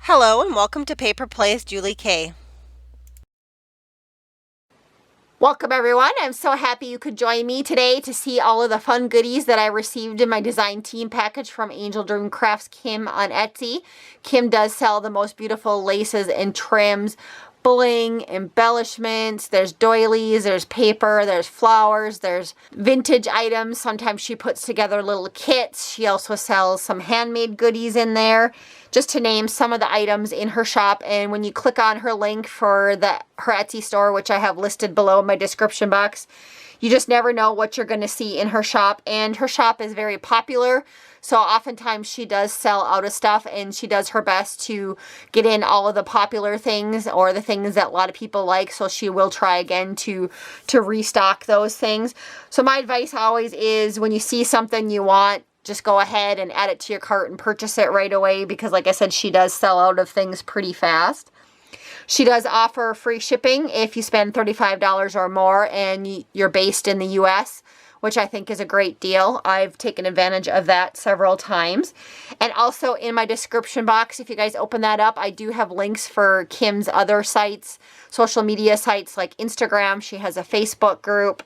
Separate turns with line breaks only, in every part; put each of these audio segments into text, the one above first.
Hello and welcome to Paper Plays Julie K.
Welcome everyone. I'm so happy you could join me today to see all of the fun goodies that I received in my design team package from AngeldreamCraftsKim on Etsy. Kim does sell the most beautiful laces and trims, bling, embellishments, there's doilies, there's paper, there's flowers, there's vintage items. Sometimes she puts together little kits. She also sells some handmade goodies in there, just to name some of the items in her shop. And when you click on her link for her Etsy store, which I have listed below in my description box, you just never know what you're going to see in her shop. And her shop is very popular, so oftentimes she does sell out of stuff, and she does her best to get in all of the popular things or the things that a lot of people like, so she will try again to restock those things. So my advice always is, when you see something you want, just go ahead and add it to your cart and purchase it right away, because like I said, she does sell out of things pretty fast. She does offer free shipping if you spend $35 or more and you're based in the US, which I think is a great deal. I've taken advantage of that several times. And also in my description box, if you guys open that up, I do have links for Kim's other sites, social media sites like Instagram. She has a Facebook group.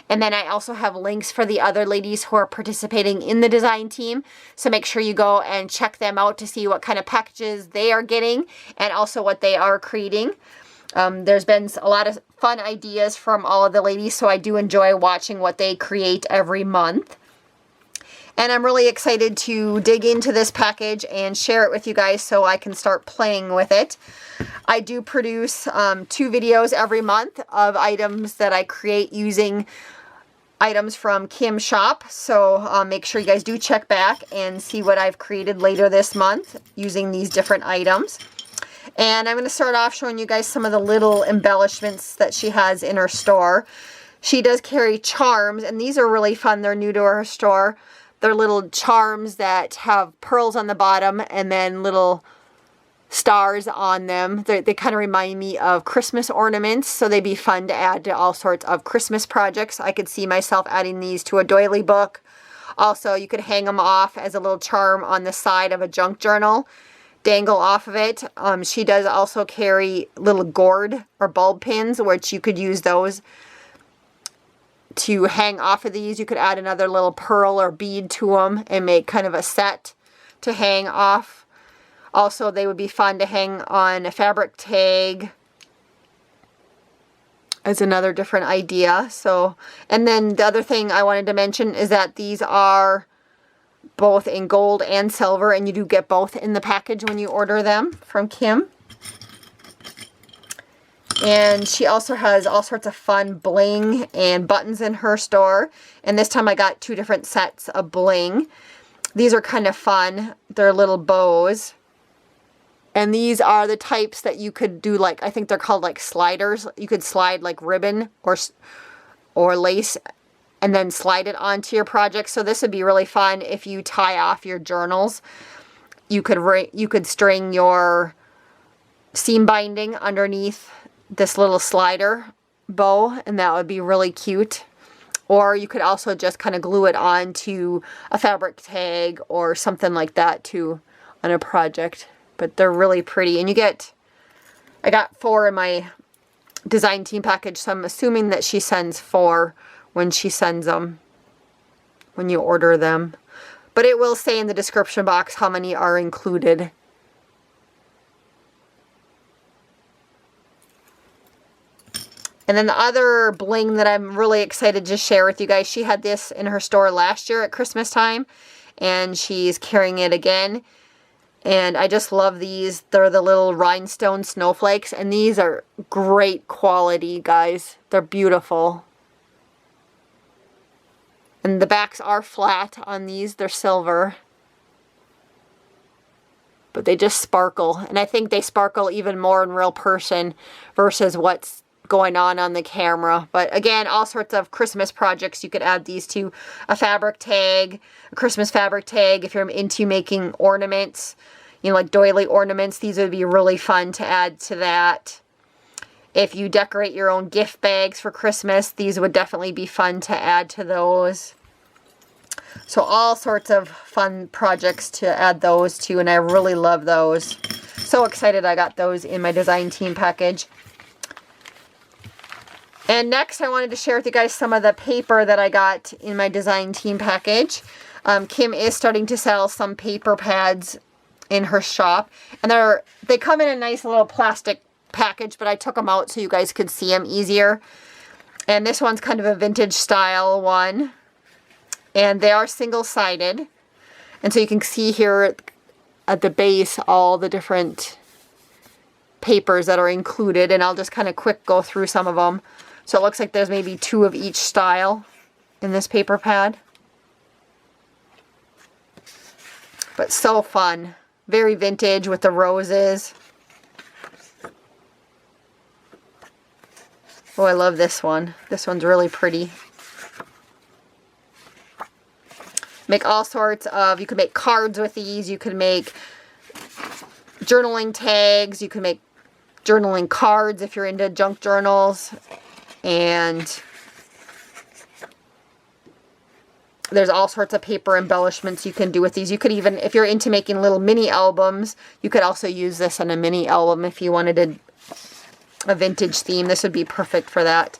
And then I also have links for the other ladies who are participating in the design team. So make sure you go and check them out to see what kind of packages they are getting and also what they are creating. There's been a lot of fun ideas from all of the ladies, so I do enjoy watching what they create every month. And I'm really excited to dig into this package and share it with you guys so I can start playing with it. I do produce 2 videos every month of items that I create using items from Kim's shop. So make sure you guys do check back and see what I've created later this month using these different items. And I'm going to start off showing you guys some of the little embellishments that she has in her store. She does carry charms, and these are really fun. They're new to her store. They're little charms that have pearls on the bottom and then little stars on them. They kind of remind me of Christmas ornaments, so they'd be fun to add to all sorts of Christmas projects. I could see myself adding these to a doily book. Also, you could hang them off as a little charm on the side of a junk journal, dangle off of it. She does also carry little gourd or bulb pins, which you could use those to hang off of these. You could add another little pearl or bead to them and make kind of a set to hang off. Also, they would be fun to hang on a fabric tag as another different idea. So, and then the other thing I wanted to mention is that these are both in gold and silver, and you do get both in the package when you order them from Kim. And she also has all sorts of fun bling and buttons in her store. And this time I got 2 different sets of bling. These are kind of fun. They're little bows. And these are the types that you could do, like, I think they're called like sliders. You could slide like ribbon or lace and then slide it onto your project. So this would be really fun if you tie off your journals. You could string your seam binding underneath this little slider bow, and that would be really cute. Or you could also just kind of glue it onto a fabric tag or something like that too on a project. But they're really pretty. And I got 4 in my design team package, so I'm assuming that she sends 4 when she sends them, when you order them. But it will say in the description box how many are included. And then the other bling that I'm really excited to share with you guys, she had this in her store last year at Christmas time, and she's carrying it again. And I just love these. They're the little rhinestone snowflakes, and these are great quality, guys. They're beautiful. And the backs are flat on these. They're silver. But they just sparkle. And I think they sparkle even more in real person versus what's going on the camera. But again, all sorts of Christmas projects. You could add these to a fabric tag, a Christmas fabric tag. If you're into making ornaments, you know, like doily ornaments, these would be really fun to add to that. If you decorate your own gift bags for Christmas, these would definitely be fun to add to those. So all sorts of fun projects to add those to, and I really love those. So excited I got those in my design team package. And next I wanted to share with you guys some of the paper that I got in my design team package. Kim is starting to sell some paper pads in her shop. And they come in a nice little plastic package, but I took them out so you guys could see them easier. And this one's kind of a vintage style one. And they are single-sided. And so you can see here at the base all the different papers that are included. And I'll just kind of quick go through some of them. So it looks like there's maybe 2 of each style in this paper pad. But so fun. Very vintage with the roses. Oh, I love this one. This one's really pretty. Make all sorts of, you could make cards with these. You could make journaling tags. You could make journaling cards if you're into junk journals. And there's all sorts of paper embellishments you can do with these. You could even, if you're into making little mini albums, you could also use this on a mini album if you wanted a vintage theme. This would be perfect for that.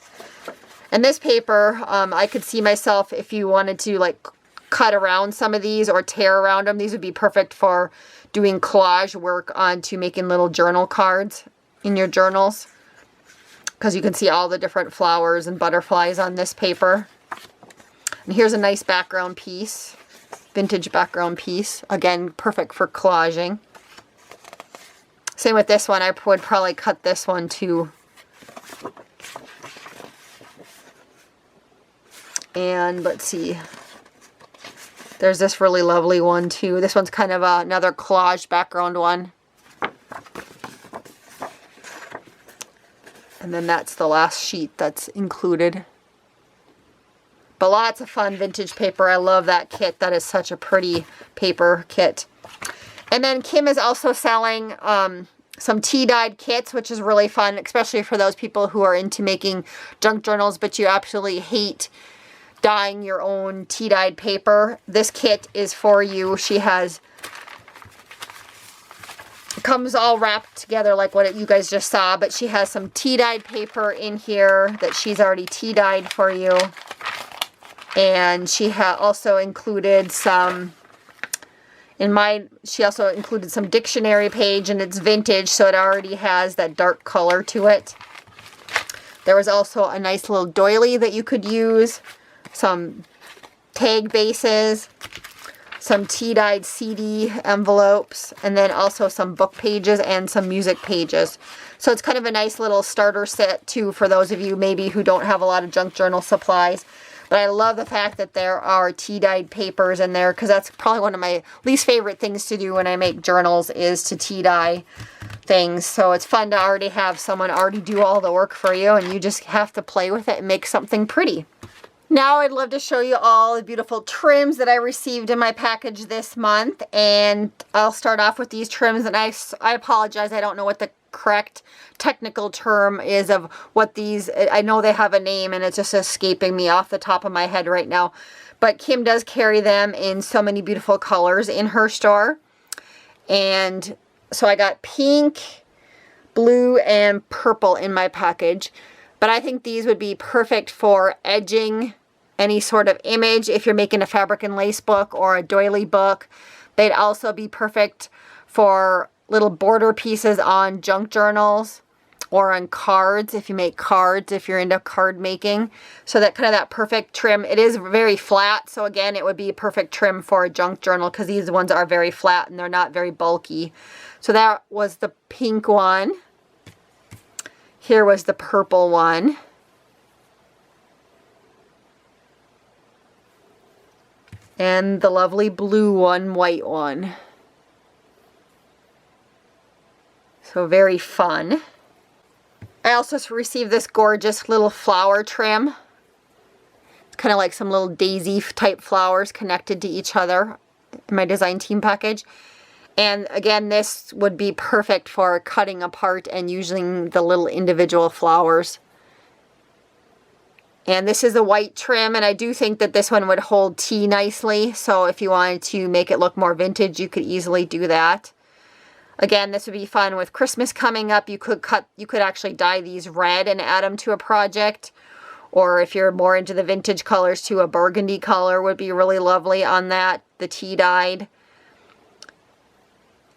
And this paper, I could see myself, if you wanted to like cut around some of these or tear around them, these would be perfect for doing collage work onto making little journal cards in your journals. Because you can see all the different flowers and butterflies on this paper. And here's a nice background piece, vintage background piece. Again, perfect for collaging. Same with this one. I would probably cut this one too. And let's see. There's this really lovely one too. This one's kind of another collage background one. And then that's the last sheet that's included. But lots of fun vintage paper. I love that kit. That is such a pretty paper kit. And then Kim is also selling some tea-dyed kits, which is really fun, especially for those people who are into making junk journals, but you absolutely hate dyeing your own tea-dyed paper. This kit is for you. She has, it comes all wrapped together like what you guys just saw, but she has some tea-dyed paper in here that she's already tea-dyed for you. And she also included some, she also included some dictionary page, and it's vintage, so it already has that dark color to it. There was also a nice little doily that you could use, some tag bases, some tea-dyed CD envelopes, and then also some book pages and some music pages. So it's kind of a nice little starter set too for those of you maybe who don't have a lot of junk journal supplies. But I love the fact that there are tea-dyed papers in there, because that's probably one of my least favorite things to do when I make journals is to tea-dye things. So it's fun to already have someone already do all the work for you, and you just have to play with it and make something pretty. Now I'd love to show you all the beautiful trims that I received in my package this month. And I'll start off with these trims, and I apologize, I don't know what the correct technical term is of what these, I know they have a name and it's just escaping me off the top of my head right now, but Kim does carry them in so many beautiful colors in her store. And so I got pink, blue, and purple in my package, but I think these would be perfect for edging any sort of image if you're making a fabric and lace book or a doily book. They'd also be perfect for little border pieces on junk journals or on cards if you make cards, if you're into card making. So that kind of that perfect trim. It is very flat, so again it would be a perfect trim for a junk journal because these ones are very flat and they're not very bulky. So that was the pink one. Here was the purple one. And the lovely blue one, white one. So very fun. I also received this gorgeous little flower trim. It's kind of like some little daisy type flowers connected to each other in my design team package. And again, this would be perfect for cutting apart and using the little individual flowers. And this is a white trim, and I do think that this one would hold tea nicely. So if you wanted to make it look more vintage, you could easily do that. Again, this would be fun with Christmas coming up. You could actually dye these red and add them to a project. Or if you're more into the vintage colors too, a burgundy color would be really lovely on that. The tea dyed.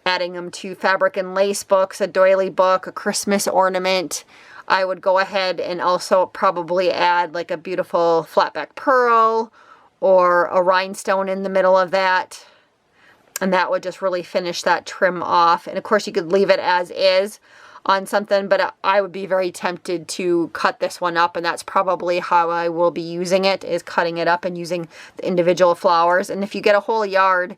Adding them to fabric and lace books, a doily book, a Christmas ornament. I would go ahead and also probably add like a beautiful flatback pearl or a rhinestone in the middle of that. And that would just really finish that trim off. And of course you could leave it as is on something, but I would be very tempted to cut this one up, and that's probably how I will be using it, is cutting it up and using the individual flowers. And if you get a whole yard,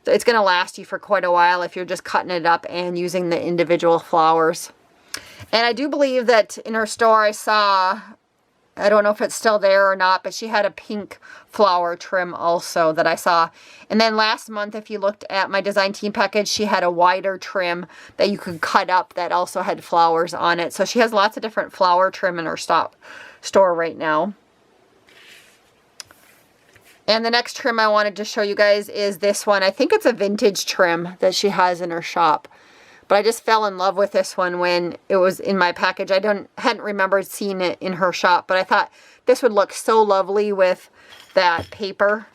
it's going to last you for quite a while if you're just cutting it up and using the individual flowers. And I do believe that in her store I saw, I don't know if it's still there or not, but she had a pink flower trim also that I saw. And then last month, if you looked at my design team package, she had a wider trim that you could cut up that also had flowers on it. So she has lots of different flower trim in her store right now. And the next trim I wanted to show you guys is this one. I think it's a vintage trim that she has in her shop. But I just fell in love with this one when it was in my package. I hadn't remembered seeing it in her shop, but I thought this would look so lovely with that paper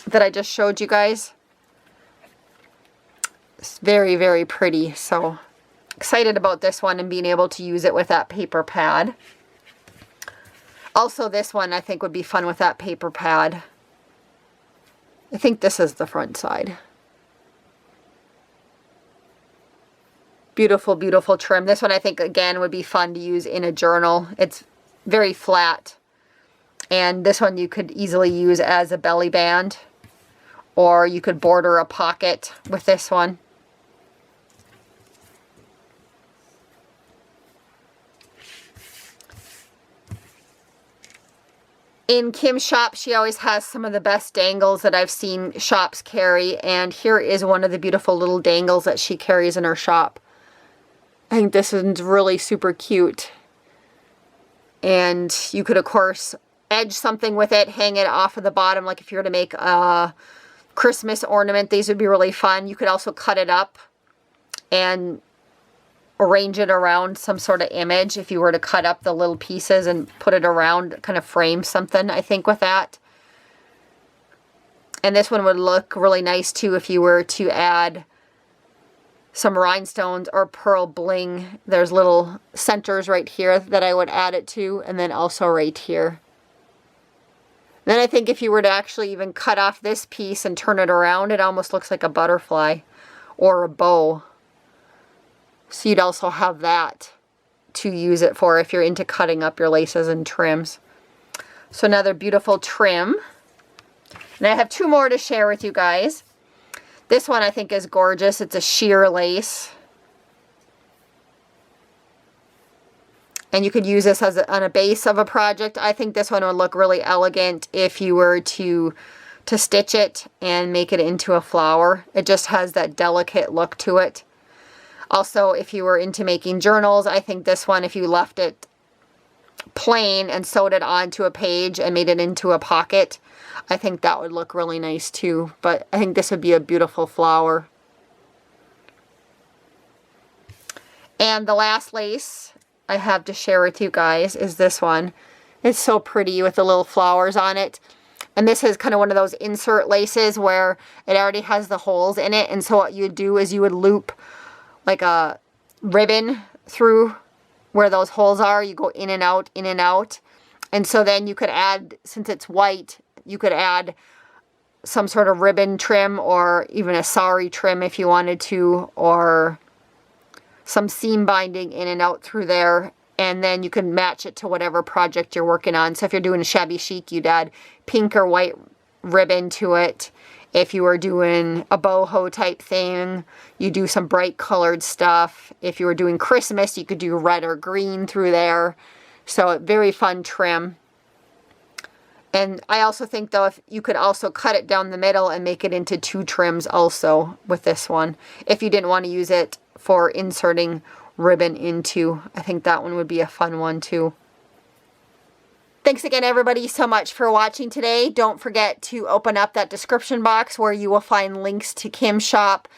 that I just showed you guys. It's very, very pretty. So excited about this one and being able to use it with that paper pad. Also, this one I think would be fun with that paper pad. I think this is the front side. Beautiful, beautiful trim. This one I think again would be fun to use in a journal. It's very flat. And this one you could easily use as a belly band, or you could border a pocket with this one. In Kim's shop, she always has some of the best dangles that I've seen shops carry, and here is one of the beautiful little dangles that she carries in her shop. I think this one's really super cute. And you could, of course, edge something with it, hang it off of the bottom, like if you were to make a Christmas ornament, these would be really fun. You could also cut it up and arrange it around some sort of image if you were to cut up the little pieces and put it around, kind of frame something, I think, with that. And this one would look really nice too if you were to add some rhinestones or pearl bling. There's little centers right here that I would add it to, and then also right here. Then I think if you were to actually even cut off this piece and turn it around, it almost looks like a butterfly or a bow. So you'd also have that to use it for if you're into cutting up your laces and trims. So another beautiful trim. And I have two more to share with you guys. This one I think is gorgeous. It's a sheer lace. And you could use this as on a base of a project. I think this one would look really elegant if you were to stitch it and make it into a flower. It just has that delicate look to it. Also, if you were into making journals, I think this one, if you left it plain and sewed it onto a page and made it into a pocket, I think that would look really nice too. But I think this would be a beautiful flower. And the last lace I have to share with you guys is this one. It's so pretty with the little flowers on it. And this is kind of one of those insert laces where it already has the holes in it. And so what you would do is you would loop like a ribbon through where those holes are. You go in and out, in and out. And so then you could add, since it's white, you could add some sort of ribbon trim or even a sari trim if you wanted to, or some seam binding in and out through there. And then you can match it to whatever project you're working on. So if you're doing a shabby chic, you'd add pink or white ribbon to it. If you were doing a boho type thing, you do some bright colored stuff. If you were doing Christmas, you could do red or green through there. So very fun trim. And I also think though, if you could also cut it down the middle and make it into two trims also with this one. If you didn't want to use it for inserting ribbon into, I think that one would be a fun one too. Thanks again, everybody, so much for watching today. Don't forget to open up that description box where you will find links to Kim's shop,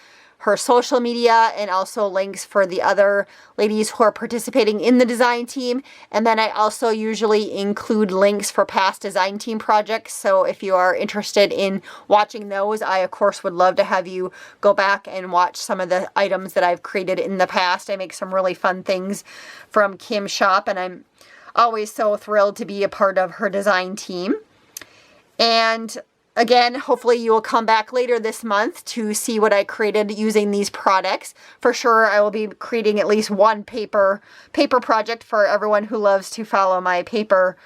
her social media and also links for the other ladies who are participating in the design team. And then I also usually include links for past design team projects. So if you are interested in watching those, I of course would love to have you go back and watch some of the items that I've created in the past. I make some really fun things from Kim's shop, and I'm always so thrilled to be a part of her design team. And again, hopefully you will come back later this month to see what I created using these products. For sure, I will be creating at least one paper project for everyone who loves to follow my paper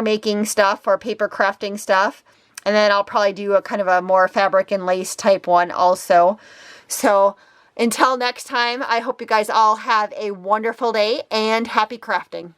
making stuff or paper crafting stuff. And then I'll probably do a kind of a more fabric and lace type one also. So until next time, I hope you guys all have a wonderful day and happy crafting.